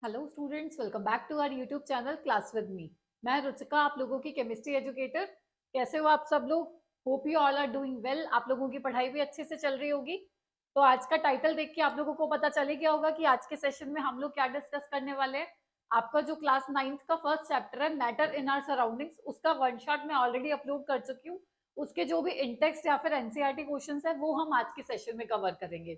Hello students, welcome back to our YouTube channel class with me. मैं रुचिका, आप लोगों की केमिस्ट्री एजुकेटर। कैसे हो आप सब लोग? Hope you all are doing well. आप लोगों की पढ़ाई भी अच्छे से चल रही होगी। तो आज का टाइटल देख के आप लोगों को पता चल ही गया होगा कि आज के सेशन में हम लोग क्या डिस्कस करने वाले हैं। आपका जो क्लास 9th का फर्स्ट चैप्टर है मैटर इन आवर सराउंडिंग्स, उसका वन शॉट मैं ऑलरेडी अपलोड कर चुकी हूँ। उसके जो भी इंटेक्स्ट या फिर एनसीईआरटी क्वेश्चंस है वो हम आज के सेशन में कवर करेंगे।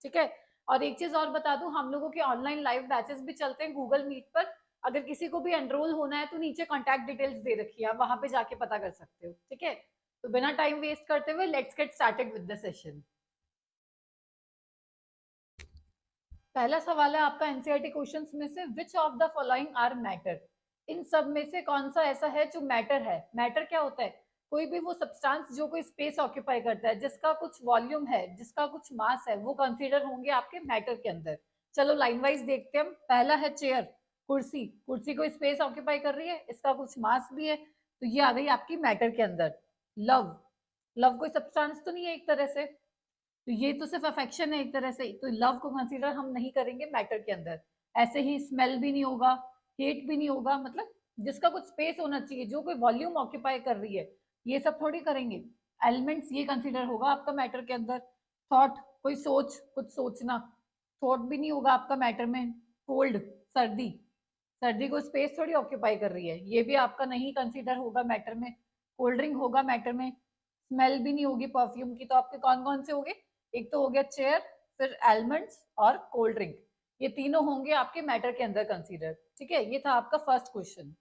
ठीक है। और एक चीज और बता दूं, हम लोगों के ऑनलाइन लाइव बैचेस भी चलते हैं गूगल मीट पर। अगर किसी को भी एनरोल होना है तो नीचे कॉन्टैक्ट डिटेल्स दे रखी है, आप वहां पे जाके पता कर सकते हो। ठीक है। तो बिना टाइम वेस्ट करते हुए let's get started with the session. पहला सवाल है आपका एनसीईआरटी क्वेश्चंस में से, which of the following are matter. इन सब में से कौन सा ऐसा है जो मैटर है। मैटर क्या होता है? कोई भी वो सब्सटेंस जो कोई स्पेस ऑक्यूपाई करता है, जिसका कुछ वॉल्यूम है, जिसका कुछ मास है, वो कंसीडर होंगे आपके मैटर के अंदर। चलो लाइन वाइज देखते हैं हम। पहला है चेयर, कुर्सी। कुर्सी कोई स्पेस ऑक्यूपाई कर रही है, इसका कुछ मास भी है, तो ये आ गई आपकी मैटर के अंदर। लव, लव कोई सब्सटेंस तो नहीं है एक तरह से, तो ये तो सिर्फ अफेक्शन है एक तरह से, तो लव को कंसीडर हम नहीं करेंगे मैटर के अंदर। ऐसे ही स्मेल भी नहीं होगा, हेट भी नहीं होगा, मतलब जिसका कुछ स्पेस होना चाहिए, जो कोई वॉल्यूम ऑक्यूपाई कर रही है, ये सब थोड़ी करेंगे। एलिमेंट्स ये कंसीडर होगा आपका मैटर के अंदर। थॉट, कोई सोच, कुछ सोचना, थॉट भी नहीं होगा आपका मैटर में। कोल्ड, सर्दी, सर्दी को स्पेस थोड़ी ऑक्यूपाई कर रही है, ये भी आपका नहीं कंसीडर होगा मैटर में। कोल्ड ड्रिंक होगा मैटर में। स्मेल भी नहीं होगी परफ्यूम की, तो आपके कौन कौन से हो गए? एक तो हो गया चेयर, फिर एलिमेंट्स और कोल्ड ड्रिंक। ये तीनों होंगे आपके मैटर के अंदर कंसीडर। ठीक है, ये था आपका फर्स्ट क्वेश्चन।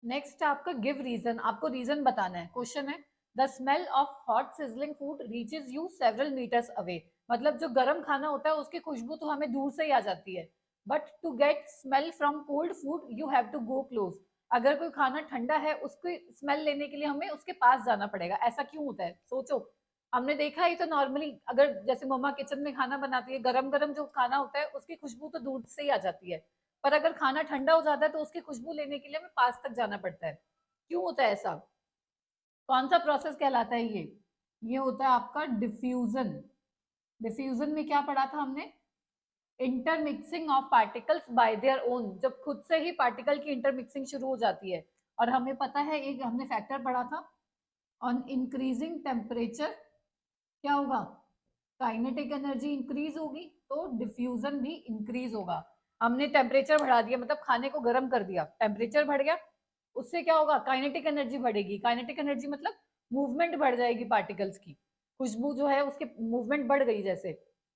नेक्स्ट आपका गिव रीजन, आपको रीजन बताना है। क्वेश्चन है, the smell of hot sizzling food reaches you several metres away. मतलब जो गर्म खाना होता है उसकी खुशबू तो हमें दूर से ही आ जाती है, but to get smell from cold food you have to go close. अगर कोई खाना ठंडा है, उसकी स्मेल लेने के लिए हमें उसके पास जाना पड़ेगा। ऐसा क्यों होता है सोचो। हमने देखा ही तो नॉर्मली, अगर जैसे मम्मा किचन में खाना बनाती है, गरम गरम जो खाना होता है उसकी खुशबू तो दूर से ही आ जाती है, पर अगर खाना ठंडा हो जाता है तो उसकी खुशबू लेने के लिए हमें पास तक जाना पड़ता है। क्यों होता है ऐसा? कौन सा प्रोसेस कहलाता है ये होता है आपका डिफ्यूजन। डिफ्यूजन में क्या पढ़ा था हमने? Intermixing of particles bye their own, जब खुद से ही पार्टिकल की इंटरमिक्सिंग शुरू हो जाती है। और हमें पता है, एक हमने फैक्टर पढ़ा था, ऑन इंक्रीजिंग टेम्परेचर क्या होगा? काइनेटिक एनर्जी इंक्रीज होगी, तो डिफ्यूजन भी इंक्रीज होगा। हमने टेम्परेचर बढ़ा दिया, मतलब खाने को गर्म कर दिया, टेम्परेचर बढ़ गया, उससे क्या होगा? काइनेटिक एनर्जी बढ़ेगी। काइनेटिक एनर्जी मतलब मूवमेंट बढ़ जाएगी पार्टिकल्स की। खुशबू जो है उसके मूवमेंट बढ़ गई, जैसे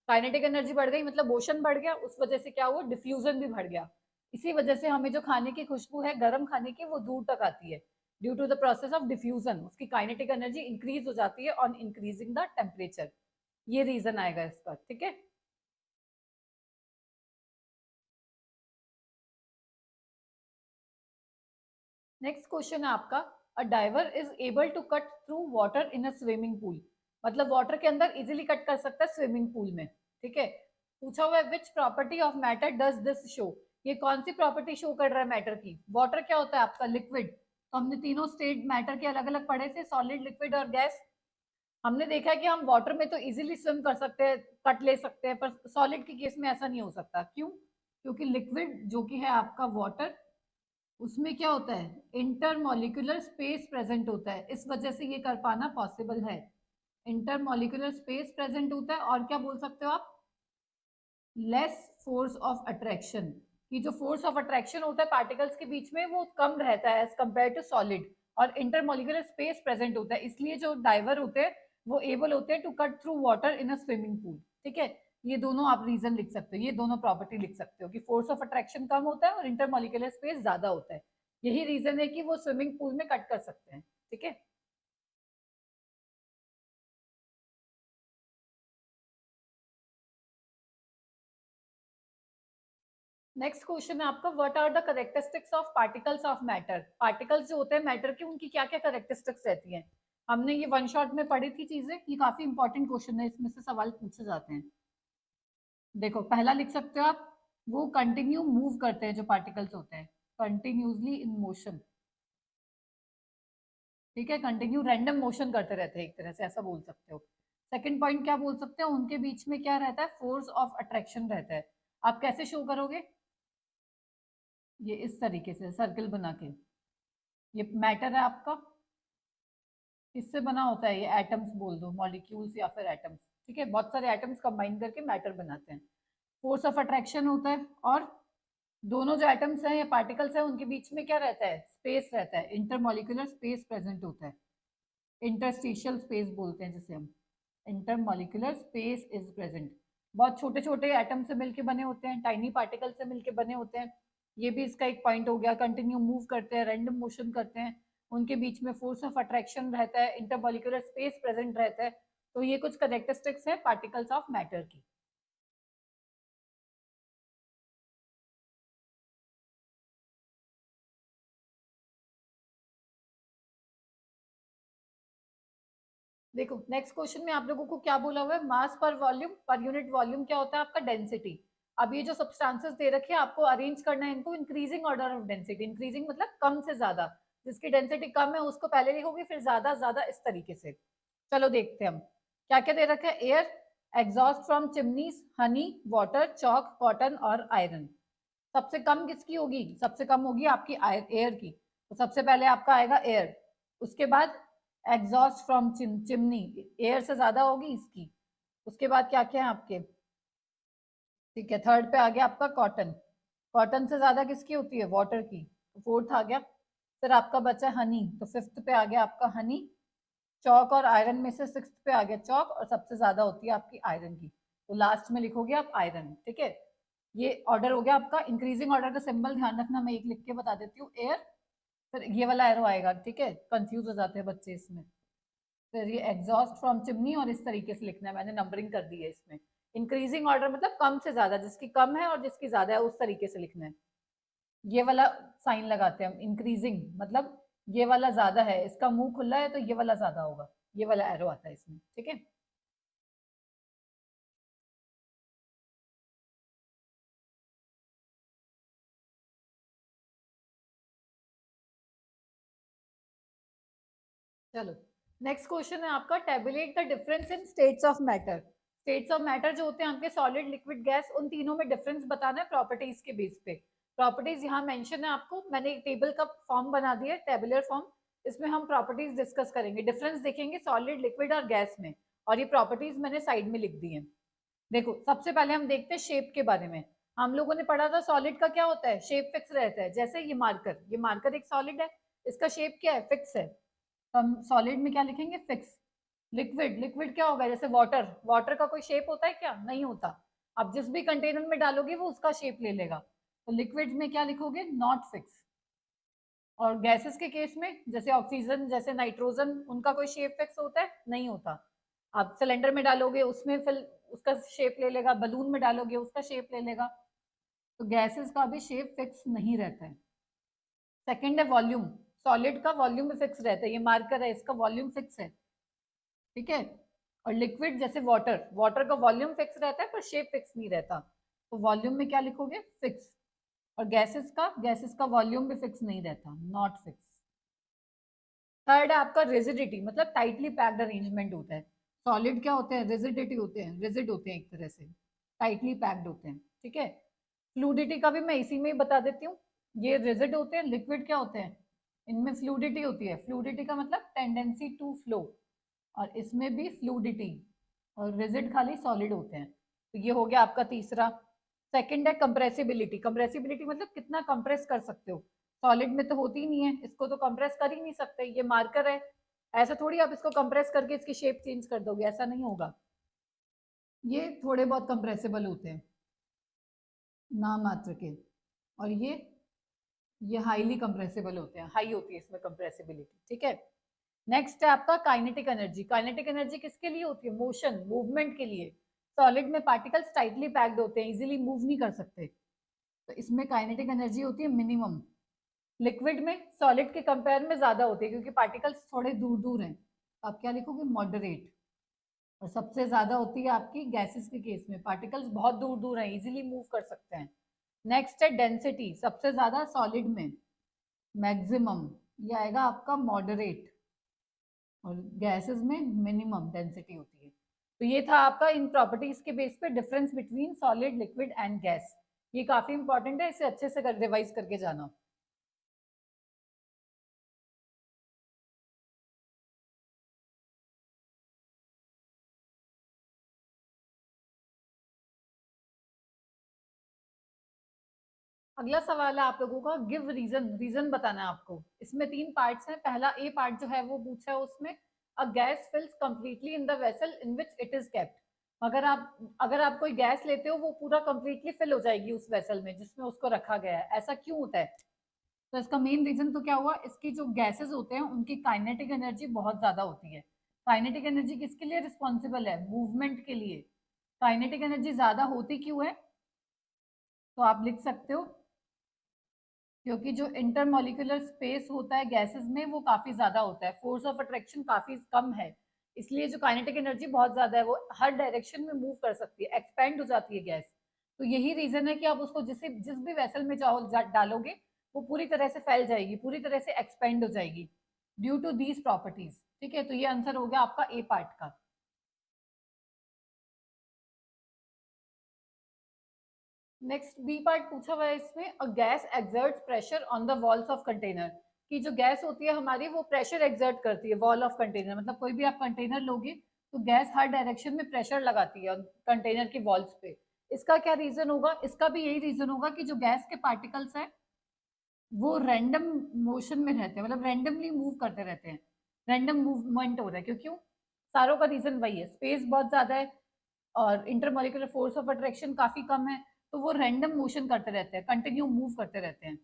काइनेटिक एनर्जी बढ़ गई मतलब मोशन बढ़ गया, उस वजह से क्या हुआ? डिफ्यूजन भी बढ़ गया। इसी वजह से हमें जो खाने की खुशबू है गर्म खाने की, वो दूर तक आती है। Due to the process of diffusion उसकी काइनेटिक एनर्जी इंक्रीज हो जाती है ऑन इंक्रीजिंग द टेम्परेचर। ये रीजन आएगा इसका। ठीक है। नेक्स्ट क्वेश्चन है आपका, a diver is able to cut through water in a swimming pool. मतलब वाटर के अंदर इजीली कट कर सकता है स्विमिंग पूल में। ठीक है। पूछा हुआ है, which property of matter does this show. ये कौन सी प्रॉपर्टी शो कर रहा है मैटर की? वाटर क्या होता है आपका? लिक्विड। तो हमने तीनों स्टेट मैटर के अलग अलग पढ़े थे, सॉलिड, लिक्विड और गैस। हमने देखा है कि हम वाटर में तो इजीली स्विम कर सकते हैं, कट ले सकते हैं, पर सॉलिड के केस में ऐसा नहीं हो सकता। क्यों? क्योंकि लिक्विड जो कि है आपका वाटर, उसमें क्या होता है? इंटरमोलिकुलर स्पेस प्रेजेंट होता है, इस वजह से ये कर पाना पॉसिबल है। इंटरमोलिकुलर स्पेस प्रेजेंट होता है, और क्या बोल सकते हो आप? लेस फोर्स ऑफ अट्रैक्शन, कि जो फोर्स ऑफ अट्रैक्शन होता है पार्टिकल्स के बीच में वो कम रहता है एज कंपेयर टू सॉलिड। और इंटरमोलिकुलर स्पेस प्रेजेंट होता है, इसलिए जो डाइवर होते हैं वो एबल होते हैं to cut through water in a swimming pool. ठीक है। ये दोनों आप रीजन लिख सकते हो, ये दोनों प्रॉपर्टी लिख सकते हो कि फोर्स ऑफ अट्रैक्शन कम होता है और इंटरमोलिकुलर स्पेस ज्यादा होता है। यही रीजन है कि वो स्विमिंग पूल में कट कर सकते हैं। ठीक है। नेक्स्ट क्वेश्चन है आपका, what are the characteristics of particles of matter. Particles जो होते हैं मैटर के, उनकी क्या क्या करेक्टरिस्टिक्स रहती हैं? हमने ये वन शॉट में पढ़ी थी चीजें, ये काफी इंपॉर्टेंट क्वेश्चन है, इसमें से सवाल पूछे जाते हैं। देखो पहला लिख सकते हो आप, वो कंटिन्यू मूव करते हैं जो पार्टिकल्स होते हैं, कंटिन्यूसली इन मोशन। ठीक है, कंटिन्यू रैंडम मोशन करते रहते हैं एक तरह से, ऐसा बोल सकते हो। सेकंड पॉइंट क्या बोल सकते हैं, उनके बीच में क्या रहता है, फोर्स ऑफ अट्रैक्शन रहता है। आप कैसे शो करोगे, ये इस तरीके से सर्कल बना के। ये मैटर है आपका, किससे बना होता है, ये एटम्स बोल दो, मॉलिक्यूल्स या फिर एटम्स, ठीक है, बहुत सारे एटम्स कंबाइन करके मैटर बनाते हैं। फोर्स ऑफ अट्रैक्शन होता है, और दोनों जो एटम्स हैं या पार्टिकल्स हैं उनके बीच में क्या रहता है, स्पेस रहता है, इंटरमॉलिक्यूलर स्पेस प्रेजेंट होता है, इंटरस्टिशियल स्पेस बोलते हैं जिसे हम, इंटरमॉलिक्यूलर स्पेस इज प्रेजेंट। बहुत छोटे छोटे एटम से मिलके बने होते हैं, टाइनी पार्टिकल से मिलके बने होते हैं। ये भी इसका एक पॉइंट हो गया, कंटिन्यू मूव करते हैं, रैंडम मोशन करते हैं, उनके बीच में फोर्स ऑफ अट्रैक्शन रहता है, इंटरमॉलिक्यूलर स्पेस प्रेजेंट रहता है। तो ये कुछ करेक्टरिस्टिक्स है पार्टिकल्स ऑफ मैटर की। देखो नेक्स्ट क्वेश्चन में आप लोगों को क्या बोला हुआ है, मास पर वॉल्यूम, पर यूनिट वॉल्यूम क्या होता है आपका, डेंसिटी। अब ये जो सब्सटेंसेस दे रखे हैं आपको अरेंज करना है इनको increasing order of density, increasing मतलब कम से ज्यादा, जिसकी डेंसिटी कम है उसको पहले लिखोगे, फिर ज्यादा ज्यादा इस तरीके से। चलो देखते हैं हम क्या क्या दे रखा है, air, exhaust from chimneys, Honey, water, Chowk, cotton और आयरन। सबसे कम किसकी होगी, सबसे कम होगी आपकी एयर की, तो सबसे पहले आपका आएगा एयर। उसके बाद एग्जॉस्ट फ्रॉम चिमनी, एयर से ज्यादा होगी इसकी। उसके बाद क्या क्या है आपके, ठीक है, थर्ड पे आ गया आपका कॉटन, कॉटन से ज्यादा किसकी होती है, वाटर की, तो फोर्थ आ गया। फिर आपका बचा हनी, तो फिफ्थ पे आ गया आपका हनी। चौक और आयरन में से सिक्स्थ पे आ गया चौक, और सबसे ज्यादा होती है आपकी आयरन की, तो लास्ट में लिखोगे आप आयरन, ठीक है। ये ऑर्डर हो गया आपका, इंक्रीजिंग ऑर्डर का सिंबल ध्यान रखना, मैं एक लिख के बता देती हूँ, एयर, फिर ये वाला एरो आएगा, ठीक है, कंफ्यूज हो जाते हैं बच्चे इसमें। फिर ये एग्जॉस्ट फ्रॉम चिमनी, और इस तरीके से लिखना है, मैंने नंबरिंग कर दी है इसमें। इंक्रीजिंग ऑर्डर मतलब कम से ज्यादा, जिसकी कम है और जिसकी ज्यादा है उस तरीके से लिखना है। ये वाला साइन लगाते हैं हम, इंक्रीजिंग मतलब ये वाला ज्यादा है, इसका मुंह खुला है तो ये वाला ज्यादा होगा, ये वाला एरो आता है इसमें, ठीक है। चलो नेक्स्ट क्वेश्चन है आपका, tablet the difference in states of matter. States of matter जो होते हैं आपके, सॉलिड, लिक्विड, गैस, उन तीनों में डिफरेंस बताना है प्रॉपर्टीज के बेस पे। प्रॉपर्टीज यहाँ मेंशन है आपको, मैंने एक टेबल का फॉर्म बना दिया है, टेबुलर फॉर्म, इसमें हम प्रॉपर्टीज डिस्कस करेंगे, डिफरेंस देखेंगे सॉलिड, लिक्विड और गैस में, और ये प्रॉपर्टीज मैंने साइड में लिख दी है। देखो सबसे पहले हम देखते हैं शेप के बारे में। हम लोगों ने पढ़ा था सॉलिड का क्या होता है, शेप फिक्स रहता है, जैसे ये मार्कर, ये मार्कर एक सॉलिड है, इसका शेप क्या है, फिक्स है, तो हम सॉलिड में क्या लिखेंगे, फिक्स। लिक्विड, लिक्विड क्या होगा, जैसे वाटर, वाटर का कोई शेप होता है क्या, नहीं होता, आप जिस भी कंटेनर में डालोगे वो उसका शेप ले लेगा, तो लिक्विड में क्या लिखोगे, नॉट फिक्स। और गैसेस के केस में, जैसे ऑक्सीजन, जैसे नाइट्रोजन, उनका कोई शेप फिक्स होता है, नहीं होता। आप सिलेंडर में डालोगे उसमें फिर उसका शेप ले लेगा, बलून में डालोगे उसका शेप ले लेगा, तो गैसेस का भी शेप फिक्स नहीं रहता है। सेकंड है वॉल्यूम, सॉलिड का वॉल्यूम भी फिक्स रहता है, ये मार्कर है, इसका वॉल्यूम फिक्स है, ठीक है। और लिक्विड जैसे वाटर, वाटर का वॉल्यूम फिक्स रहता है पर शेप फिक्स नहीं रहता, तो वॉल्यूम में क्या लिखोगे, फिक्स। और गैसेस का वॉल्यूम भी फिक्स नहीं रहता, नॉट फिक्स। थर्ड है आपका रिजिडिटी, मतलब टाइटली पैक्ड अरेंजमेंट होता है। सॉलिड क्या होते हैं, रिजिडिटी होते हैं, रिजिड होते हैं एक तरह से, टाइटली पैक्ड होते हैं, ठीक है। फ्लूडिटी का भी मैं इसी में ही बता देती हूँ, ये रिजिड होते हैं, लिक्विड क्या होते हैं, इनमें फ्लूडिटी होती है, फ्लूडिटी का मतलब टेंडेंसी टू फ्लो, और इसमें भी फ्लूडिटी, और रिजिड खाली सॉलिड होते हैं, तो ये हो गया आपका तीसरा। सेकंड है कंप्रेसिबिलिटी, कंप्रेसिबिलिटी मतलब कितना कंप्रेस कर सकते हो, सॉलिड में तो होती ही नहीं है, इसको तो कंप्रेस कर ही नहीं सकते, ये मार्कर है, ऐसा थोड़ी आप इसको कंप्रेस करके इसकी शेप चेंज कर दोगे, ऐसा नहीं होगा, ये थोड़े बहुत कंप्रेसिबल होते हैं नाम मात्र के, और ये हाईली कंप्रेसिबल होते हैं, हाई होती है इसमें कंप्रेसिबिलिटी, ठीक है। नेक्स्ट है आपका काइनेटिक एनर्जी, काइनेटिक एनर्जी किसके लिए होती है, मोशन, मूवमेंट के लिए। सॉलिड में पार्टिकल्स टाइटली पैक्ड होते हैं, इजीली मूव नहीं कर सकते, तो इसमें काइनेटिक एनर्जी होती है मिनिमम। लिक्विड में सॉलिड के कंपेयर में ज्यादा होती है क्योंकि पार्टिकल्स थोड़े दूर दूर हैं, तो आप क्या लिखोगे, मॉडरेट। और सबसे ज्यादा होती है आपकी गैसेस के केस में, पार्टिकल्स बहुत दूर दूर हैं, इजीली मूव कर सकते हैं। नेक्स्ट है डेंसिटी, सबसे ज्यादा सॉलिड में, मैक्सिमम, ये आएगा आपका मॉडरेट, और गैसेस में मिनिमम डेंसिटी होती है। तो ये था आपका इन प्रॉपर्टीज के बेस पे difference between solid, liquid and gas. ये काफी इंपॉर्टेंट है, इसे अच्छे से रिवाइज करके जाना। अगला सवाल है आप लोगों का, गिव रीजन, रीजन बताना है आपको। इसमें 3 पार्ट्स हैं। पहला ए पार्ट जो है वो पूछा है, उसमें a gas fills completely in the vessel in which it is kept. अगर आप कोई गैस लेते हो, वो पूरा कंप्लीटली फिल हो जाएगी उस वेसल में जिसमें उसको रखा गया है। ऐसा क्यों होता है? तो इसका मेन रीजन तो क्या हुआ, इसकी जो गैसेस होते हैं उनकी काइनेटिक एनर्जी बहुत ज्यादा होती है। काइनेटिक एनर्जी किसके लिए रिस्पॉन्सिबल है? मूवमेंट के लिए। काइनेटिक एनर्जी ज्यादा होती क्यों है? तो आप लिख सकते हो, क्योंकि जो इंटरमोलिकुलर स्पेस होता है गैसेस में वो काफी ज्यादा होता है, फोर्स ऑफ अट्रैक्शन काफी कम है, इसलिए जो काइनेटिक एनर्जी बहुत ज्यादा है, वो हर डायरेक्शन में मूव कर सकती है, एक्सपेंड हो जाती है गैस। तो यही रीजन है कि आप उसको जिस भी वेसल में डालोगे, वो पूरी तरह से फैल जाएगी, पूरी तरह से एक्सपेंड हो जाएगी ड्यू टू दीज प्रॉपर्टीज। ठीक है, तो ये आंसर हो गया आपका ए पार्ट का। नेक्स्ट बी पार्ट पूछा हुआ है इसमें, a gas exerts pressure on the walls of container. कि जो गैस होती है हमारी, वो प्रेशर एक्सर्ट करती है वॉल ऑफ कंटेनर। मतलब कोई भी आप कंटेनर लोगे तो गैस हर डायरेक्शन में प्रेशर लगाती है कंटेनर की वॉल्स पे। इसका क्या रीजन होगा? इसका भी यही रीजन होगा कि जो गैस के पार्टिकल्स हैं वो रैंडम मोशन में रहते हैं, मतलब रैंडमली मूव करते रहते हैं, रैंडम मूवमेंट हो रहा है। क्यों क्यों? सारों का रीजन वही है, स्पेस बहुत ज्यादा है और इंटरमोलिकुलर फोर्स ऑफ अट्रैक्शन काफी कम है, तो वो रैंडम मोशन करते रहते हैं, कंटिन्यू मूव करते रहते हैं।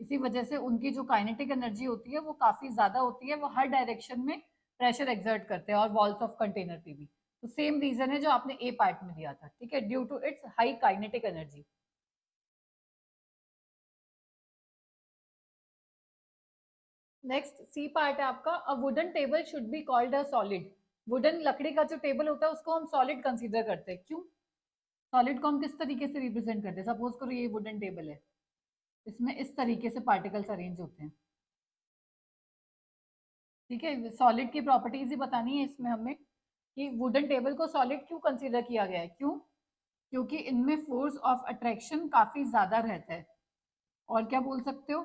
इसी वजह से उनकी जो काइनेटिक एनर्जी होती है वो काफी ज्यादा होती है, वो हर डायरेक्शन में प्रेशर एक्सर्ट करते हैं, और वॉल्स ऑफ कंटेनर पे भी। तो सेम रीजन है जो आपने ए पार्ट में दिया था। ठीक है, due to its high kinetic energy. Next C part है आपका, a wooden table should be called a solid. Wooden लकड़ी का जो टेबल होता है उसको हम सॉलिड कंसीडर करते हैं। क्यों? सॉलिड को हम किस तरीके से रिप्रेजेंट करते हैं? सपोज करो ये वुडन टेबल है, इसमें इस तरीके से पार्टिकल्स अरेंज होते हैं। ठीक है, सॉलिड की प्रॉपर्टीज ही बतानी है इसमें हमें, कि वुडन टेबल को सॉलिड क्यों कंसीडर किया गया है। क्यों? क्योंकि इनमें फोर्स ऑफ अट्रैक्शन काफी ज्यादा रहता है, और क्या बोल सकते हो,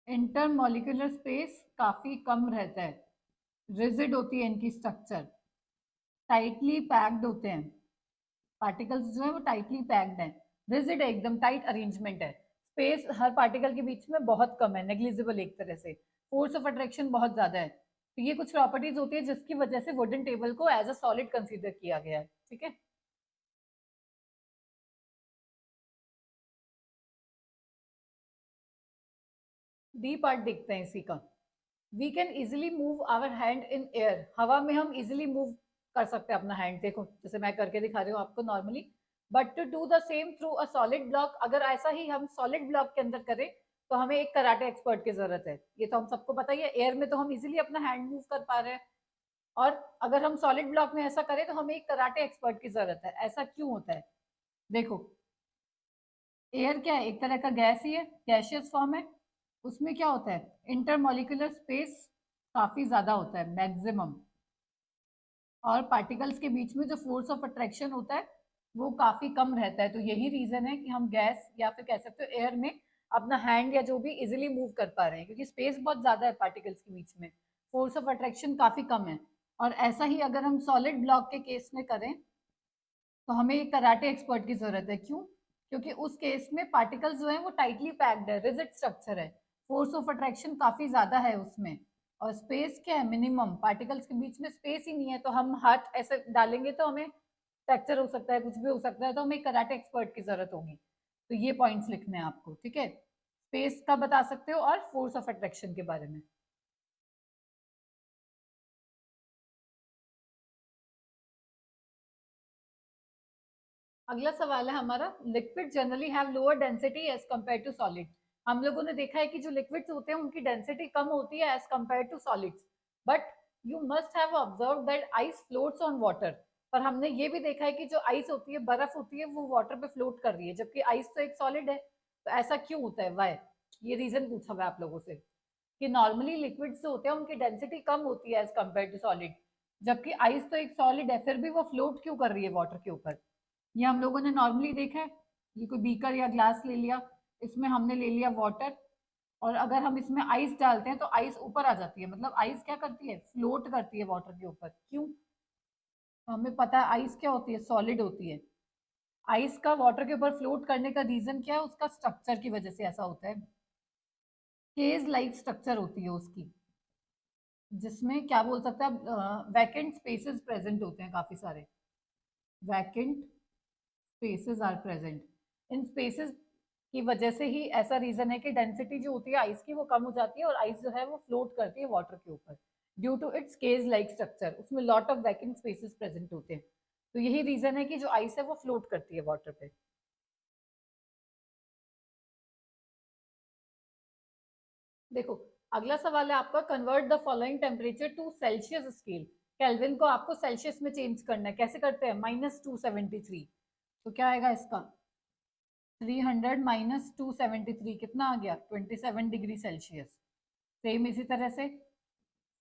इंटरमोलिकुलर स्पेस काफी कम रहता है, रिजिड होती है इनकी स्ट्रक्चर, टाइटली पैक्ड होते हैं, पार्टिकल्स जो है वो टाइटली पैक्ड है, रिजिड है, एकदम टाइट अरेंजमेंट है, स्पेस हर पार्टिकल के बीच में बहुत कम है, नेग्लिजिबल एक तरह से, फोर्स ऑफ अट्रैक्शन बहुत ज्यादा है। तो ये कुछ प्रॉपर्टीज होती है जिसकी वजह से वुडन टेबल को एज अ सॉलिड कंसीडर किया गया है। ठीक है, डी पार्ट देखते हैं इसी का। We can easily move our hand in air. हवा में हम इजिली मूव कर सकते हैं अपना हैंड, देखो जैसे मैं करके दिखा रही हूँ आपको normally. But to do the same through a solid block, अगर ऐसा ही हम सॉलिड ब्लॉक के अंदर करें तो हमें एक कराटे एक्सपर्ट की जरूरत है। ये तो हम सबको पता ही है, एयर में तो हम इजिली अपना हैंड मूव कर पा रहे हैं, और अगर हम सॉलिड ब्लॉक में ऐसा करें तो हमें एक कराटे एक्सपर्ट की जरूरत है। ऐसा क्यों होता है? देखो, एयर क्या है? एक तरह का गैस ही है, गैशियस फॉर्म है। उसमें क्या होता है, इंटरमोलिकुलर स्पेस काफी ज्यादा होता है, मैक्सिमम, और पार्टिकल्स के बीच में जो फोर्स ऑफ अट्रैक्शन होता है वो काफी कम रहता है। तो यही रीजन है कि हम गैस या फिर कह सकते हो एयर में अपना हैंड या जो भी इजिली मूव कर पा रहे हैं, क्योंकि स्पेस बहुत ज्यादा है पार्टिकल्स के बीच में, फोर्स ऑफ अट्रैक्शन काफी कम है। और ऐसा ही अगर हम सॉलिड ब्लॉक के केस में करें तो हमें एक कराटे एक्सपर्ट की जरूरत है। क्यों? क्योंकि उस केस में पार्टिकल्स जो है वो टाइटली पैक्ड है, रिजिड स्ट्रक्चर है, फोर्स ऑफ अट्रैक्शन काफी ज्यादा है उसमें, और स्पेस क्या है, मिनिमम, पार्टिकल्स के बीच में स्पेस ही नहीं है। तो हम हाथ ऐसे डालेंगे तो हमें फ्रैक्चर हो सकता है, कुछ भी हो सकता है, तो हमें कराटे एक्सपर्ट की जरूरत होगी। तो ये पॉइंट्स लिखने हैं आपको। ठीक है, स्पेस का बता सकते हो और फोर्स ऑफ अट्रैक्शन के बारे में। अगला सवाल है हमारा, liquid generally have lower density as compare to solid. हम लोगों ने देखा है कि जो लिक्विड्स होते हैं उनकी डेंसिटी कम होती है as compare to solids, but you must have observe that ice floats on water. पर हमने ये भी देखा है कि जो आइस होती है, बर्फ होती है, वो वाटर पे फ्लोट कर रही है, जबकि आइस तो एक सॉलिड है। तो ऐसा क्यों होता है, वाई? ये रीजन पूछा हुआ है आप लोगों से, कि नॉर्मली लिक्विड्स जो होते हैं उनकी डेंसिटी कम होती है एज कंपेयर टू सॉलिड, जबकि आइस तो एक सॉलिड है, फिर भी वो फ्लोट क्यों कर रही है वाटर के ऊपर? ये हम लोगों ने नॉर्मली देखा है। ये कोई बीकर या ग्लास ले लिया, इसमें हमने ले लिया वाटर, और अगर हम इसमें आइस डालते हैं तो आइस ऊपर आ जाती है, मतलब आइस क्या करती है, फ्लोट करती है वाटर के ऊपर। क्यों? हमें पता है आइस क्या होती है, सॉलिड होती है। आइस का वाटर के ऊपर फ्लोट करने का रीजन क्या है, उसका स्ट्रक्चर की वजह से ऐसा होता है। केज लाइक स्ट्रक्चर होती है उसकी, जिसमें क्या बोल सकते हैं, वैकेंट स्पेसेस प्रेजेंट होते हैं काफी सारे। Vacant spaces are present. इन स्पेसेस की वजह से ही ऐसा रीजन है कि डेंसिटी जो होती है आइस की वो कम हो जाती है, और आइस जो है वो फ्लोट करती है वाटर के ऊपर due to its cage like structure. उसमें lot of vacant spaces present होते हैं, तो यही रीजन है कि जो आइस है वो फ्लोट करती है वाटर पे। देखो, अगला सवाल है आपका, convert the following temperature to Celsius scale. Kelvin को आपको सेल्सियस में चेंज करना है, कैसे करते हैं, -273। तो क्या आएगा इसका, 300 -273 कितना आ गया, 27 डिग्री सेल्सियस। सेम इसी तरह से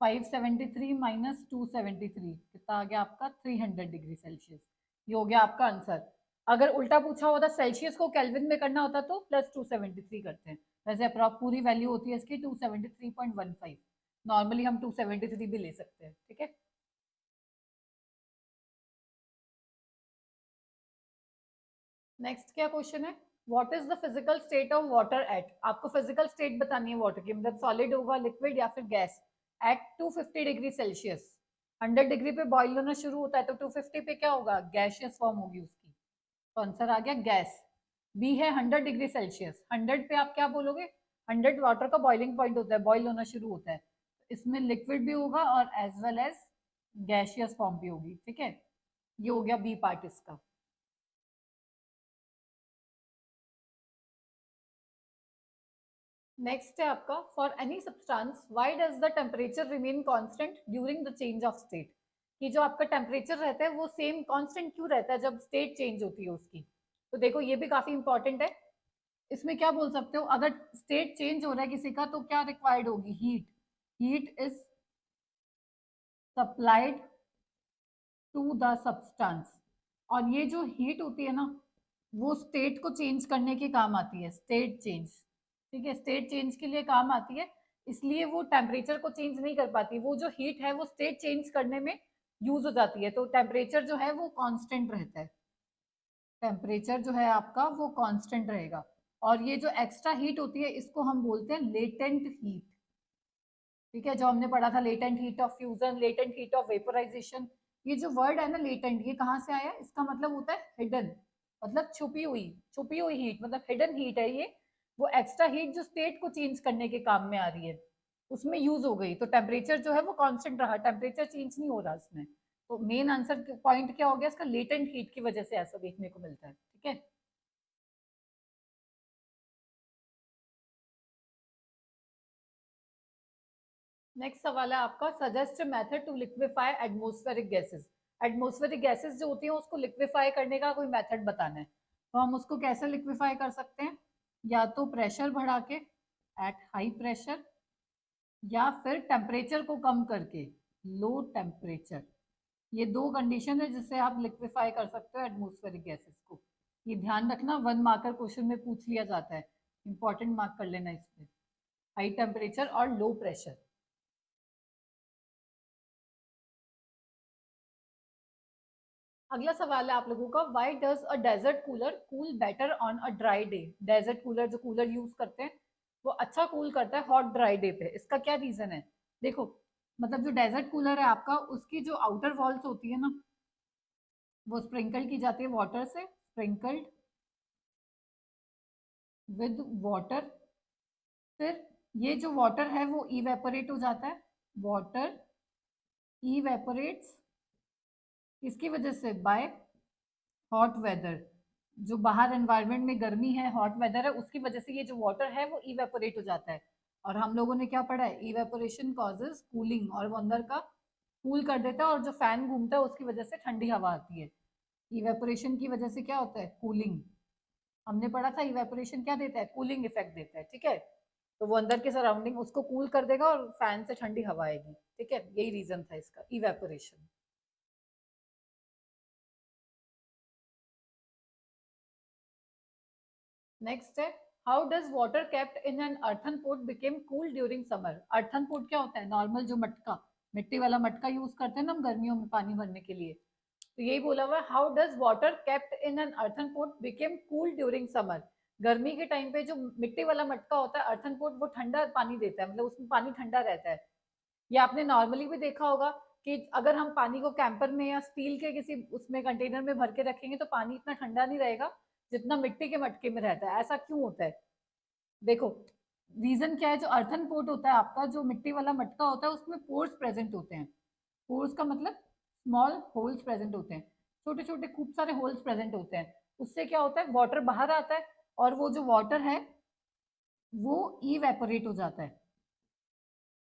573 -273 कितना आ गया आपका, 300 डिग्री सेल्सियस। ये हो गया आपका आंसर। अगर उल्टा पूछा होता सेल्सियस को केल्विन में करना होता तो +273 करते हैं। वैसे अप्रॉक्स पूरी वैल्यू होती है इसकी 273.15। नॉर्मली हम 273 भी ले सकते हैं, ठीक है। नेक्स्ट क्या क्वेश्चन है, what is the physical state of water at. आपको फिजिकल स्टेट बतानी है वाटर की, मतलब सॉलिड होगा, लिक्विड या फिर gas. At 250 degree Celsius, 100 degree पे बॉइल होना शुरू होता है, तो 250 पे क्या होगा, गैसियस फॉर्म होगी उसकी। तो आंसर आ गया गैस। बी है 100 डिग्री सेल्सियस, 100 पे आप क्या बोलोगे, 100 वाटर का बॉइलिंग पॉइंट होता है, बॉइल होना शुरू होता है। इसमें लिक्विड भी होगा और as well as gaseous form भी होगी, ठीक है। ये हो गया बी पार्ट इसका। नेक्स्ट है आपका, for any substance why does the temperature remain constant during the change of state. कि जो आपका टेम्परेचर रहता है वो सेम कांस्टेंट क्यों रहता है जब स्टेट चेंज होती है उसकी। तो देखो ये भी काफी इंपॉर्टेंट है। इसमें क्या बोल सकते हो, अगर स्टेट चेंज हो रहा है किसी का तो क्या रिक्वायर्ड होगी, heat. Heat is supplied to the substance. और ये जो हीट होती है ना, वो स्टेट को चेंज करने के काम आती है, स्टेट चेंज, ठीक है, स्टेट चेंज के लिए काम आती है। इसलिए वो टेम्परेचर को चेंज नहीं कर पाती, वो जो हीट है वो स्टेट चेंज करने में यूज हो जाती है, तो टेम्परेचर जो है वो कांस्टेंट रहता है। टेम्परेचर जो है आपका वो कांस्टेंट रहेगा। और ये जो एक्स्ट्रा हीट होती है इसको हम बोलते हैं लेटेंट हीट, ठीक है, जो हमने पढ़ा था, latent heat of fusion, latent heat of vaporisation. ये जो वर्ड है ना लेटेंट, ये कहाँ से आया, इसका मतलब होता है हिडन, मतलब छुपी हुई हीट, मतलब हिडन हीट है ये। वो एक्स्ट्रा हीट जो स्टेट को चेंज करने के काम में आ रही है उसमें यूज हो गई, तो टेम्परेचर जो है वो कांस्टेंट रहा, टेम्परेचर चेंज नहीं हो रहा इसमें। तो मेन आंसर पॉइंट क्या हो गया इसका, लेटेंट हीट की वजह से ऐसा देखने को मिलता है, ठीक है। नेक्स्ट सवाल है आपका, suggest method to liquefy atmospheric gases. Atmospheric gases जो होती हैं उसको लिक्विफाई करने का कोई मेथड बताना है। तो हम उसको कैसे लिक्विफाई कर सकते हैं, या तो प्रेशर बढ़ा के एट हाई प्रेशर, या फिर टेम्परेचर को कम करके लो टेम्परेचर। ये दो कंडीशन है जिससे आप लिक्विफाई कर सकते हो एटमॉस्फेरिक गैसेस को। ये ध्यान रखना, 1 मार्कर क्वेश्चन में पूछ लिया जाता है, इंपॉर्टेंट मार्क कर लेना इसमें, हाई टेम्परेचर और लो प्रेशर। अगला सवाल है आप लोगों का, why does a desert cooler cool better on a dry day. Desert cooler जो कूलर यूज करते हैं वो अच्छा कूल करता है हॉट ड्राई डे पे, इसका क्या रीजन है। देखो, मतलब जो डेजर्ट कूलर है आपका, उसकी जो आउटर वॉल्स होती है ना, वो स्प्रिंकल की जाती है वाटर से, स्प्रिंकल्ड विद वाटर। फिर ये जो वाटर है वो इवेपोरेट हो जाता है, वाटर इवेपोरेट्स इसकी वजह से बाय हॉट वेदर। जो बाहर एनवायरनमेंट में गर्मी है, हॉट वेदर है, उसकी वजह से ये जो वाटर है वो इवेपोरेट हो जाता है। और हम लोगों ने क्या पढ़ा है, इवेपोरेशन कॉजेज कूलिंग, और वो अंदर का कूल कर देता है, और जो फैन घूमता है उसकी वजह से ठंडी हवा आती है। इवेपोरेशन की वजह से क्या होता है, कूलिंग। हमने पढ़ा था इवेपोरेशन क्या देता है, कूलिंग इफेक्ट देता है, ठीक है। तो वो अंदर के सराउंडिंग उसको कूल कर देगा और फैन से ठंडी हवा आएगी। ठीक है, यही रीजन था इसका, इवेपोरेशन। नेक्स्ट है, how does water kept in an earthen pot became cool during summer. Earthen pot क्या होता है? नॉर्मल जो मटका, मिट्टी वाला मटका यूज करते हैं ना हम गर्मियों में पानी भरने के लिए। तो यही बोला हुआ है, how does water kept in an earthen pot became cool during summer. गर्मी के टाइम पे जो मिट्टी वाला मटका होता है अर्थन पोट, वो ठंडा पानी देता है, मतलब उसमें पानी ठंडा रहता है। ये आपने नॉर्मली भी देखा होगा कि अगर हम पानी को कैंपर में या स्टील के किसी उसमें कंटेनर में भर के रखेंगे तो पानी इतना ठंडा नहीं रहेगा जितना मिट्टी के मटके में रहता है। ऐसा क्यों होता है? देखो, रीजन क्या है, जो अर्थन पोट होता है आपका, जो मिट्टी वाला मटका होता है, उसमें पोर्स प्रेजेंट होते हैं। पोर्स का मतलब स्मॉल होल्स प्रेजेंट होते हैं, छोटे छोटे खूब सारे होल्स प्रेजेंट होते हैं। उससे क्या होता है, वाटर बाहर आता है और वो जो वाटर है वो इवेपोरेट हो जाता है।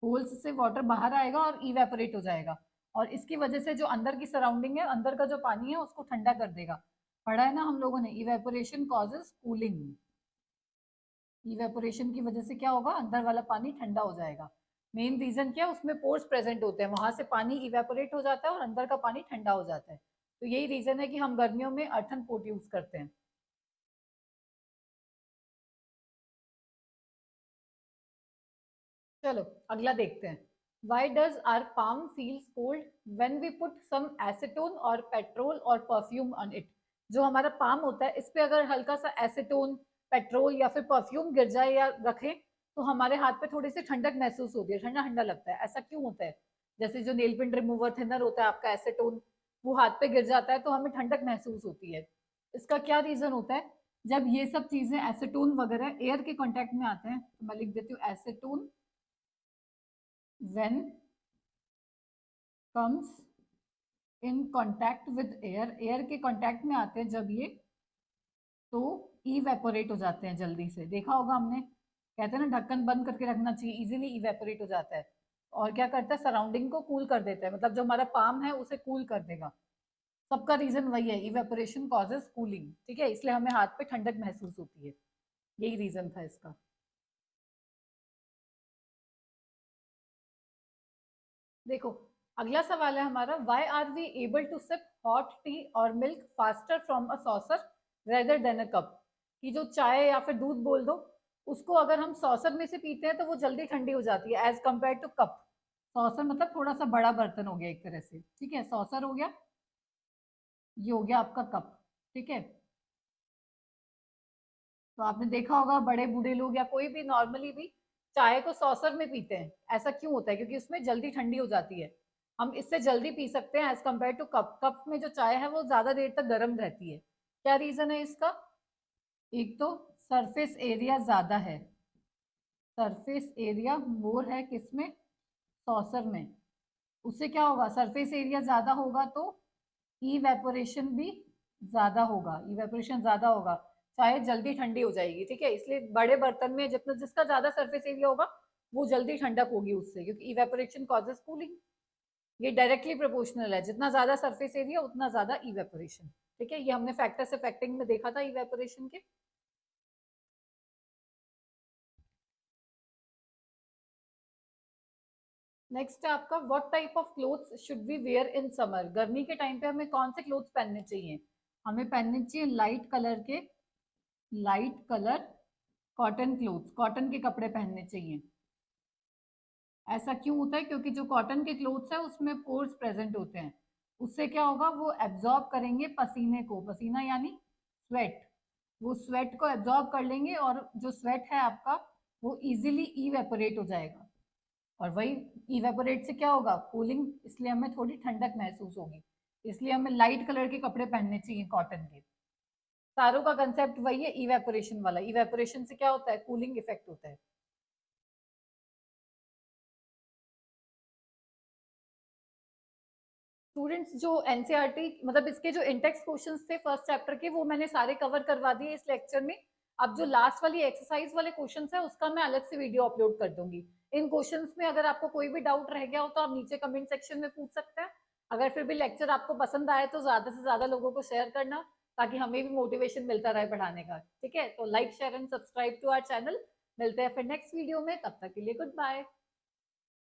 होल्स से वाटर बाहर आएगा और इवेपोरेट हो जाएगा, और इसकी वजह से जो अंदर की सराउंडिंग है, अंदर का जो पानी है उसको ठंडा कर देगा। पढ़ा है ना हम लोगों ने, इवेपोरेशन कॉजेस कूलिंग। इवेपोरेशन की वजह से क्या होगा, अंदर वाला पानी ठंडा हो जाएगा। मेन रीजन क्या है, उसमें पोर्स प्रेजेंट होते हैं, वहां से पानी इवेपोरेट हो जाता है और अंदर का पानी ठंडा हो जाता है। तो यही रीजन है कि हम गर्मियों में अर्थन पोट यूज करते हैं। चलो अगला देखते हैं। Why does our palm feels cold when we put some acetone और पेट्रोल और परफ्यूम on it। जो हमारा पाम होता है, इस पे अगर हल्का सा एसीटोन, पेट्रोल या फिर परफ्यूम गिर जाए या रखें तो हमारे हाथ पे थोड़ी सी ठंडक महसूस होती है, ठंडा ठंडा लगता है। ऐसा क्यों होता है? जैसे जो नेल पेंट रिमूवर थिनर होता है आपका एसीटोन, वो हाथ पे गिर जाता है तो हमें ठंडक महसूस होती है। इसका क्या रीजन होता है? जब ये सब चीजें एसीटोन वगैरह एयर के कांटेक्ट में आते हैं, तो मैं लिख देती हूँ acetone when comes in contact with air, air के कांटेक्ट में आते हैं जब ये, तो इवेपोरेट हो जाते हैं जल्दी से। देखा होगा हमने, कहते हैं ना ढक्कन बंद करके रखना चाहिए, इजीली इवेपोरेट हो जाता है। और क्या करता है, सराउंडिंग को कूल कर देता है, मतलब जो हमारा पाम है उसे कूल कर देगा। सबका रीजन वही है, इवेपोरेशन कॉजेज कूलिंग। ठीक है, इसलिए हमें हाथ पे ठंडक महसूस होती है, यही रीजन था इसका। देखो, अगला सवाल है हमारा, why are we able to sip hot tea और milk faster from a saucer rather than a cup. कि जो चाय या फिर दूध बोल दो, उसको अगर हम सॉसर में से पीते हैं तो वो जल्दी ठंडी हो जाती है as compare to cup. Saucer मतलब थोड़ा सा बड़ा बर्तन हो गया एक तरह से, ठीक है, सॉसर हो गया, ये हो गया आपका कप। ठीक है, तो आपने देखा होगा बड़े बूढ़े लोग या कोई भी नॉर्मली भी चाय को सॉसर में पीते हैं। ऐसा क्यों होता है? क्योंकि उसमें जल्दी ठंडी हो जाती है, हम इससे जल्दी पी सकते हैं as compare to cup. Cup में जो चाय है वो ज्यादा देर तक गर्म रहती है। क्या रीजन है इसका? एक तो सरफेस एरिया ज्यादा है, सरफेस एरिया मोर है किसमें, सॉसर में। उससे क्या होगा, सरफेस एरिया ज्यादा होगा तो इवेपोरेशन भी ज्यादा होगा, इवेपोरेशन ज्यादा होगा, चाहे जल्दी ठंडी हो जाएगी। ठीक है, इसलिए बड़े बर्तन में जितना जिसका ज्यादा सरफेस एरिया होगा वो जल्दी ठंडक होगी उससे, क्योंकि इवेपोरेशन कॉजेस कूलिंग। ये डायरेक्टली प्रोपोर्शनल है, जितना ज्यादा सरफेस एरिया उतना ज्यादा इवेपोरेशन। ठीक है, ये हमने फैक्टर्स इफेक्टिंग में देखा था इवेपोरेशन के। नेक्स्ट है आपका, what type of clothes should we wear in summer. गर्मी के टाइम पे हमें कौन से क्लोथ्स पहनने चाहिए? हमें पहनने चाहिए लाइट कलर के, light colour cotton clothes, cotton के कपड़े पहनने चाहिए। ऐसा क्यों होता है? क्योंकि जो कॉटन के क्लोथ्स है उसमें पोर्स प्रेजेंट होते हैं। उससे क्या होगा, वो एब्जॉर्ब करेंगे पसीने को, पसीना यानी स्वेट, वो स्वेट को एब्जॉर्ब कर लेंगे और जो स्वेट है आपका वो इजीली इवेपोरेट हो जाएगा। और वही इवेपोरेट से क्या होगा, कूलिंग, इसलिए हमें थोड़ी ठंडक महसूस होगी। इसलिए हमें लाइट कलर के कपड़े पहनने चाहिए कॉटन के। सारों का कंसेप्ट वही है, इवेपोरेशन वाला। इवेपोरेशन से क्या होता है, कूलिंग इफेक्ट होता है। स्टूडेंट्स, जो एनसीईआरटी मतलब इसके जो इंटेक्स क्वेश्चंस थे फर्स्ट चैप्टर के, वो मैंने सारे कवर करवा दिए इस लेक्चर में। अब जो लास्ट वाली एक्सरसाइज वाले क्वेश्चंस है उसका मैं अलग से वीडियो अपलोड कर दूंगी। इन क्वेश्चंस में अगर आपको कोई भी डाउट रह गया हो तो आप नीचे कमेंट सेक्शन में पूछ सकते हैं। अगर फिर भी लेक्चर आपको पसंद आए तो ज्यादा से ज्यादा लोगों को शेयर करना, ताकि हमें भी मोटिवेशन मिलता रहे पढ़ाने का। ठीक है, तो like share and subscribe to our channel. मिलते हैं फिर नेक्स्ट वीडियो में, तब तक के लिए गुड बाय।